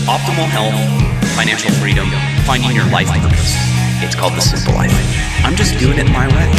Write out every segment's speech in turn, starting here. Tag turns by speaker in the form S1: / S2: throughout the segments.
S1: Optimal health, financial freedom, finding your life purpose. It's called The Simple Life. I'm just doing it my way.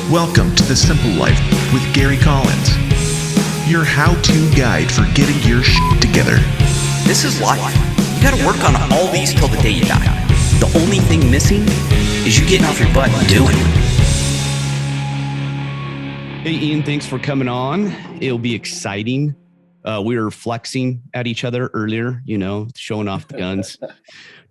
S2: Welcome to The Simple Life with Gary Collins, your how-to guide for getting your shit together.
S1: This is life. You gotta work on all these till the day you die. The only thing missing is you getting off your butt and doing it.
S3: Hey, Ian, thanks for coming on. It'll be exciting. We were flexing at each other earlier, showing off the guns.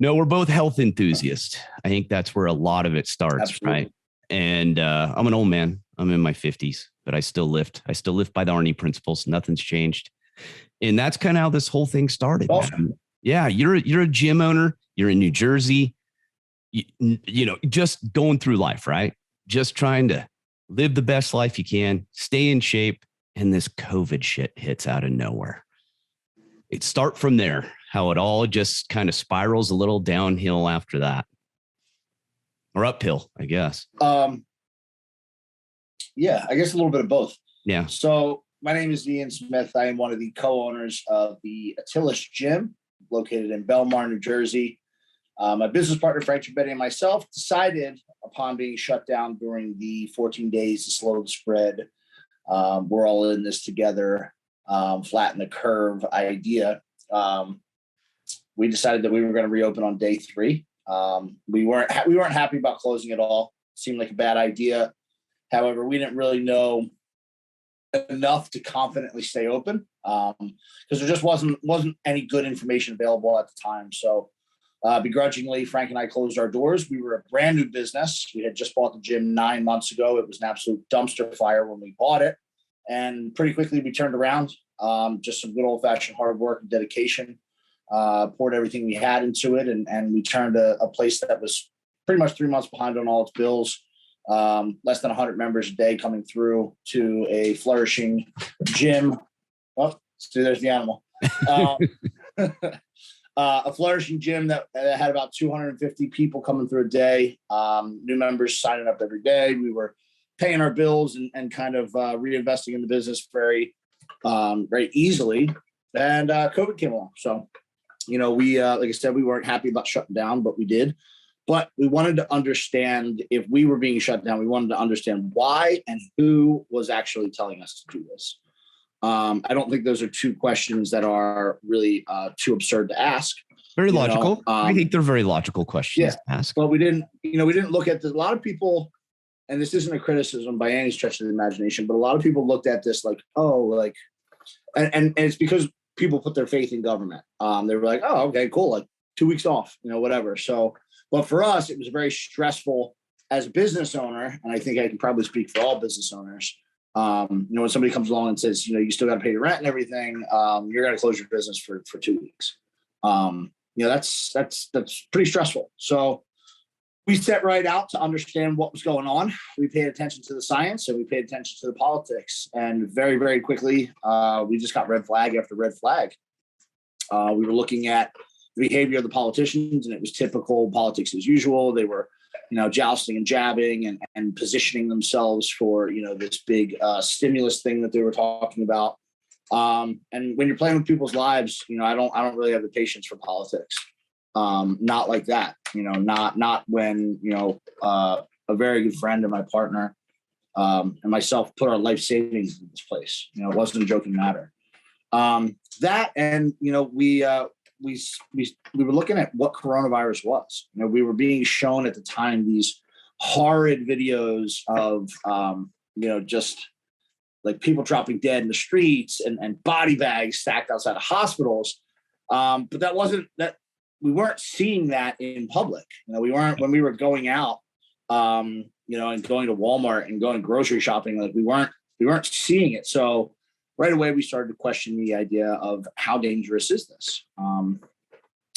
S3: No, we're both health enthusiasts. I think that's where a lot of it starts, Absolutely. Right? And I'm an old man. I'm in my 50s, but I still lift. I still lift by the Arnie principles. Nothing's changed. And that's kind of how this whole thing started.
S4: Awesome.
S3: Yeah, you're a gym owner. You're in New Jersey. Just going through life, right? Just trying to live the best life you can, stay in shape, and this COVID shit hits out of nowhere. It start from there, how it all just kind of spirals a little downhill after that. Or uphill, I guess.
S4: Yeah, I guess a little bit of both.
S3: Yeah.
S4: So my name is Ian Smith. I am one of the co-owners of the Atilis gym located in Belmar, New Jersey. My business partner, Frank Betty, and myself decided upon being shut down during the 14 days to slow the spread. We're all in this together, flatten the curve idea. We decided that we were going to reopen on day 3. We weren't happy about closing it all. Seemed like a bad idea. However, we didn't really know enough to confidently stay open because there just wasn't any good information available at the time. So begrudgingly, Frank and I closed our doors. We were a brand new business. We had just bought the gym 9 months ago. It was an absolute dumpster fire when we bought it. And pretty quickly we turned around, just some good old fashioned hard work and dedication, poured everything we had into it. And we turned a place that was pretty much 3 months behind on all its bills, less than 100 members a day coming through to a flourishing gym. Oh, see, there's the animal. A flourishing gym that had about 250 people coming through a day, new members signing up every day. We were paying our bills and kind of reinvesting in the business very easily. And COVID came along. So, we, like I said, we weren't happy about shutting down, but we did. But we wanted to understand if we were being shut down, we wanted to understand why and who was actually telling us to do this. I don't think those are two questions that are really too absurd to ask.
S3: Very logical. I think they're very logical questions to ask.
S4: But we didn't look at this. A lot of people, and this isn't a criticism by any stretch of the imagination, but a lot of people looked at this like, and it's because people put their faith in government. They were like, oh, okay, cool. Like 2 weeks off, whatever. So, but for us, it was very stressful as a business owner. And I think I can probably speak for all business owners. When somebody comes along and says, you still got to pay your rent and everything, you're going to close your business for 2 weeks. That's pretty stressful. So we set right out to understand what was going on. We paid attention to the science and we paid attention to the politics, and very, very quickly, we just got red flag after red flag. We were looking at the behavior of the politicians, and it was typical politics as usual. They were jousting and jabbing and positioning themselves for, this big stimulus thing that they were talking about. And when you're playing with people's lives, I don't really have the patience for politics. Not like that, not when, a very good friend and my partner, and myself put our life savings in this place. It wasn't a joking matter. That, and, we were looking at what coronavirus was. We were being shown at the time these horrid videos of, just like people dropping dead in the streets and body bags stacked outside of hospitals. But we weren't seeing that in public. We weren't, when we were going out, and going to Walmart and going grocery shopping, like we weren't seeing it. So right away, we started to question the idea of how dangerous is this? And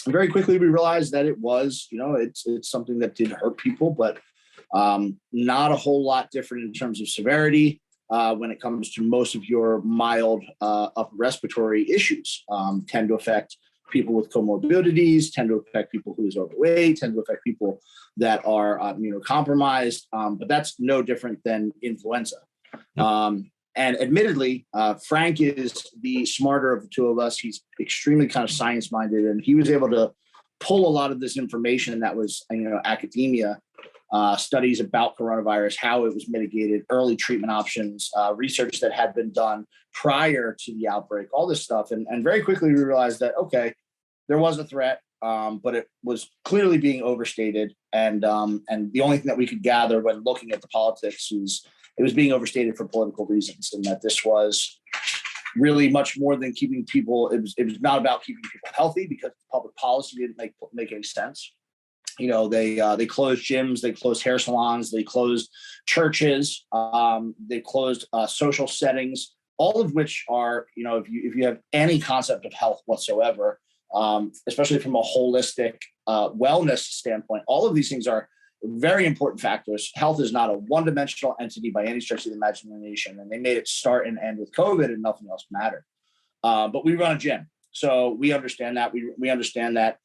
S4: very quickly, we realized that it was, it's something that did hurt people, but not a whole lot different in terms of severity when it comes to most of your mild upper respiratory issues. Tend to affect people with comorbidities, tend to affect people who is overweight, tend to affect people that are immunocompromised. But that's no different than influenza. And admittedly, Frank is the smarter of the two of us. He's extremely kind of science minded, and he was able to pull a lot of this information that was, academia, studies about coronavirus, how it was mitigated, early treatment options, research that had been done prior to the outbreak, all this stuff. And very quickly we realized that, okay, there was a threat, but it was clearly being overstated. And the only thing that we could gather when looking at the politics is it was being overstated for political reasons, and that this was really much more than keeping people. It was not about keeping people healthy, because public policy didn't make any sense. They closed gyms, they closed hair salons, they closed churches, they closed social settings, all of which are, if you have any concept of health whatsoever, especially from a holistic wellness standpoint, all of these things are very important factors. Health is not a one-dimensional entity by any stretch of the imagination, and they made it start and end with COVID, and nothing else mattered. But we run a gym, so we understand that. We understand that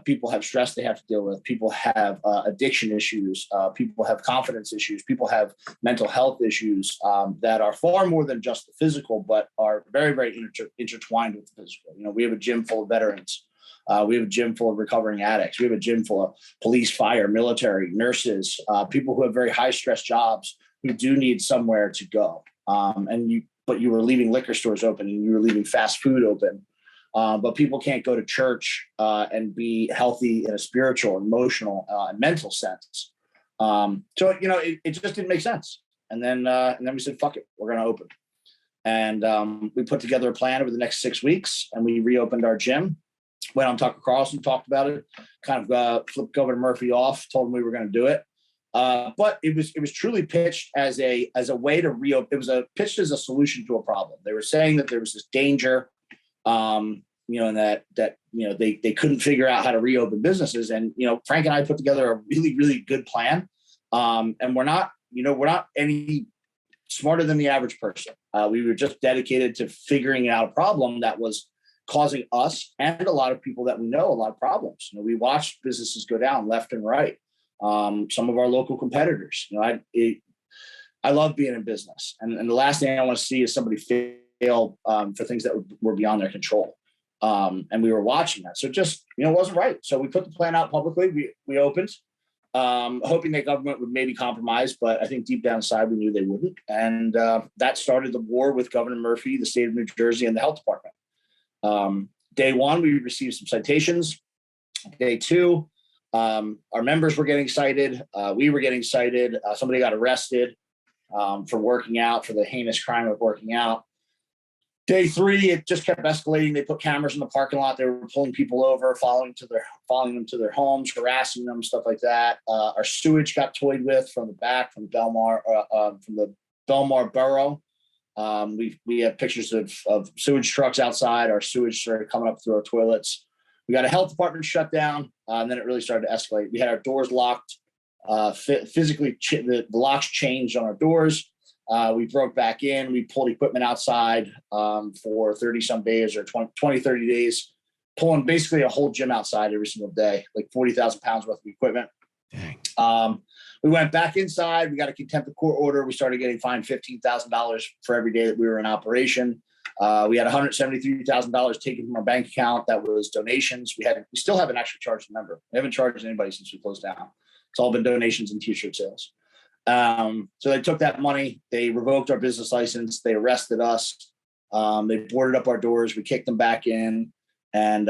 S4: people have stress they have to deal with. People have addiction issues. People have confidence issues. People have mental health issues that are far more than just the physical, but are very, very intertwined with the physical. We have a gym full of veterans. We have a gym full of recovering addicts. We have a gym full of police, fire, military, nurses, people who have very high stress jobs who do need somewhere to go. But you were leaving liquor stores open, and you were leaving fast food open. But people can't go to church and be healthy in a spiritual, emotional, and mental sense. It just didn't make sense. And then we said, "Fuck it, we're going to open." And we put together a plan over the next 6 weeks, and we reopened our gym. Went on Tucker Carlson, talked about it, kind of flipped Governor Murphy off, told him we were going to do it. But it was truly pitched as a way to reopen. It was pitched as a solution to a problem. They were saying that there was this danger, and that they couldn't figure out how to reopen businesses. And Frank and I put together a really, really good plan. And we're not any smarter than the average person. We were just dedicated to figuring out a problem that was causing us and a lot of people that we know a lot of problems. We watched businesses go down left and right. Some of our local competitors. I love being in business, and the last thing I want to see is somebody fail for things that were beyond their control. And we were watching that, so just it wasn't right. So we put the plan out publicly. We opened, hoping that government would maybe compromise, but I think deep down inside we knew they wouldn't. And that started the war with Governor Murphy, the state of New Jersey, and the health department. Day one, we received some citations. Day two, our members were getting cited. We were getting cited. Somebody got arrested for working out, for the heinous crime of working out. Day three, it just kept escalating. They put cameras in the parking lot. They were pulling people over, following them to their homes, harassing them, stuff like that. Our sewage got toyed with from the back, from the Belmar Borough. We have pictures of sewage trucks outside. Our sewage started coming up through our toilets. We got a health department shut down, and then it really started to escalate. We had our doors locked. Physically, the locks changed on our doors. We broke back in. We pulled equipment outside for 30-some days, or 20, 30 days, pulling basically a whole gym outside every single day, like 40,000 pounds worth of equipment. Dang. We went back inside. We got a contempt of court order. We started getting fined $15,000 for every day that we were in operation. We had $173,000 taken from our bank account. That was donations. We still haven't actually charged a member. We haven't charged anybody since we closed down. It's all been donations and t-shirt sales. So they took that money. They revoked our business license. They arrested us. They boarded up our doors. We kicked them back in, and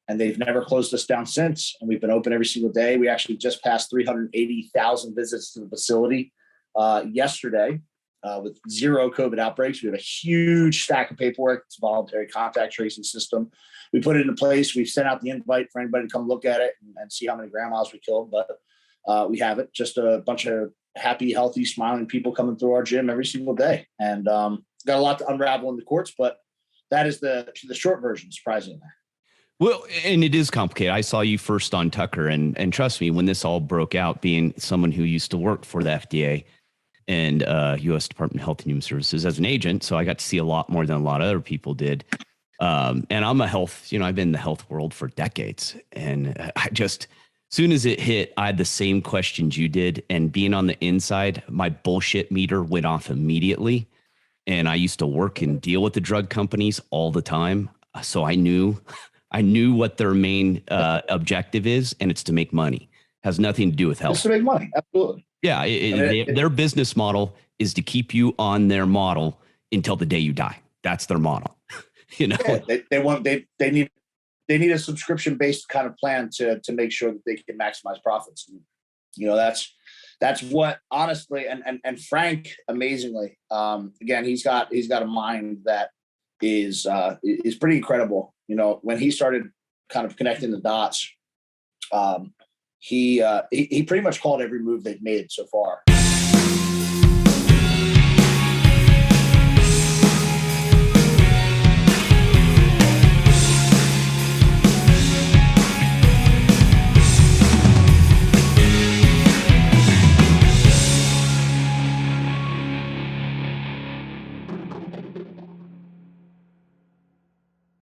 S4: they've never closed us down since. And we've been open every single day. We actually just passed 380,000 visits to the facility yesterday with 0 COVID outbreaks. We have a huge stack of paperwork. It's a voluntary contact tracing system. We put it into place. We've sent out the invite for anybody to come look at it and see how many grandmas we killed. But we haven't. Just a bunch of happy, healthy, smiling people coming through our gym every single day. And got a lot to unravel in the courts, but that is the short version, surprisingly.
S3: Well, and it is complicated. I saw you first on Tucker, and trust me, when this all broke out, being someone who used to work for the FDA and U.S. Department of Health and Human Services as an agent, so I got to see a lot more than a lot of other people did. And I'm I've been in the health world for decades, and I just, soon as it hit, I had the same questions you did, and being on the inside, my bullshit meter went off immediately. and I used to work and deal with the drug companies all the time. So I knew what their main objective is, and it's to make money. Has nothing to do with health.
S4: It's to make money. Absolutely.
S3: Yeah. Their business model is to keep you on their model until the day you die. That's their model. You know,
S4: they need a subscription based kind of plan to make sure that they can maximize profits. And, you know, that's what, honestly, and Frank, amazingly, again, he's got a mind that is pretty incredible. You know, when he started kind of connecting the dots, he pretty much called every move they've made so far.